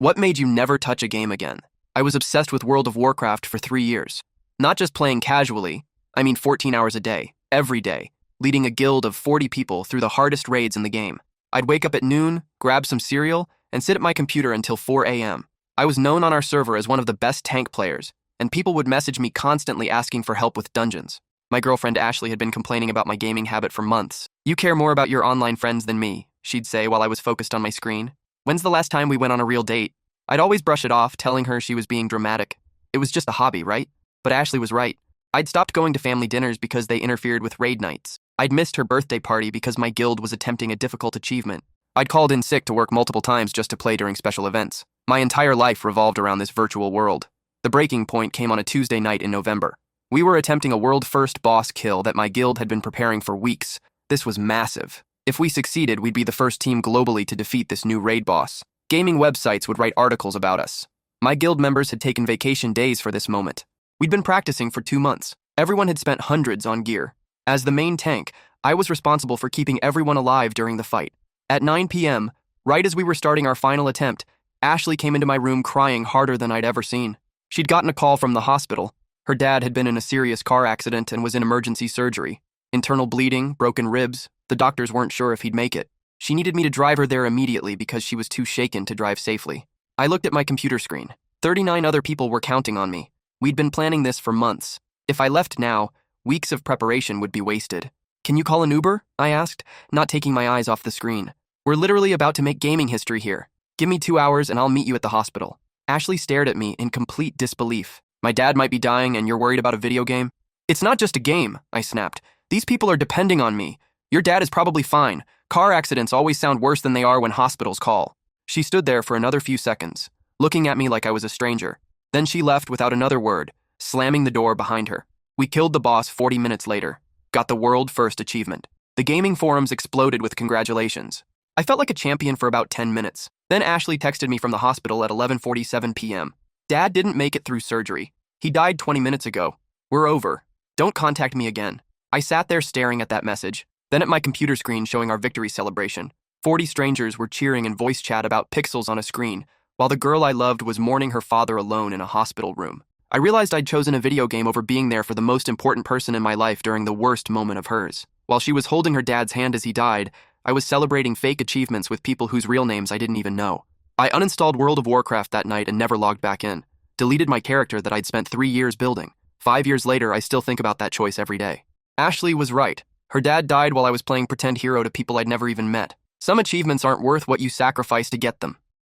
What made you never touch a game again? I was obsessed with World of Warcraft for 3 years. Not just playing casually, I mean 14 hours a day, every day, leading a guild of 40 people through the hardest raids in the game. I'd wake up at noon, grab some cereal, and sit at my computer until 4 a.m. I was known on our server as one of the best tank players, and people would message me constantly asking for help with dungeons. My girlfriend Ashley had been complaining about my gaming habit for months. "You care more about your online friends than me," she'd say while I was focused on my screen. "When's the last time we went on a real date?" I'd always brush it off, telling her she was being dramatic. It was just a hobby, right? But Ashley was right. I'd stopped going to family dinners because they interfered with raid nights. I'd missed her birthday party because my guild was attempting a difficult achievement. I'd called in sick to work multiple times just to play during special events. My entire life revolved around this virtual world. The breaking point came on a Tuesday night in November. We were attempting a world-first boss kill that my guild had been preparing for weeks. This was massive. If we succeeded, we'd be the first team globally to defeat this new raid boss. Gaming websites would write articles about us. My guild members had taken vacation days for this moment. We'd been practicing for 2 months. Everyone had spent hundreds on gear. As the main tank, I was responsible for keeping everyone alive during the fight. At 9 p.m., right as we were starting our final attempt, Ashley came into my room crying harder than I'd ever seen. She'd gotten a call from the hospital. Her dad had been in a serious car accident and was in emergency surgery. Internal bleeding, broken ribs, the doctors weren't sure if he'd make it. She needed me to drive her there immediately because she was too shaken to drive safely. I looked at my computer screen. 39 other people were counting on me. We'd been planning this for months. If I left now, weeks of preparation would be wasted. "Can you call an Uber?" I asked, not taking my eyes off the screen. "We're literally about to make gaming history here. Give me 2 hours and I'll meet you at the hospital." Ashley stared at me in complete disbelief. "My dad might be dying and you're worried about a video game?" "It's not just a game," I snapped. "These people are depending on me. Your dad is probably fine. Car accidents always sound worse than they are when hospitals call." She stood there for another few seconds, looking at me like I was a stranger. Then she left without another word, slamming the door behind her. We killed the boss 40 minutes later. Got the world-first achievement. The gaming forums exploded with congratulations. I felt like a champion for about 10 minutes. Then Ashley texted me from the hospital at 11:47 p.m. "Dad didn't make it through surgery. He died 20 minutes ago. We're over. Don't contact me again." I sat there staring at that message, then at my computer screen showing our victory celebration. 40 strangers were cheering in voice chat about pixels on a screen, while the girl I loved was mourning her father alone in a hospital room. I realized I'd chosen a video game over being there for the most important person in my life during the worst moment of hers. While she was holding her dad's hand as he died, I was celebrating fake achievements with people whose real names I didn't even know. I uninstalled World of Warcraft that night and never logged back in. Deleted my character that I'd spent 3 years building. 5 years later, I still think about that choice every day. Ashley was right. Her dad died while I was playing pretend hero to people I'd never even met. Some achievements aren't worth what you sacrifice to get them.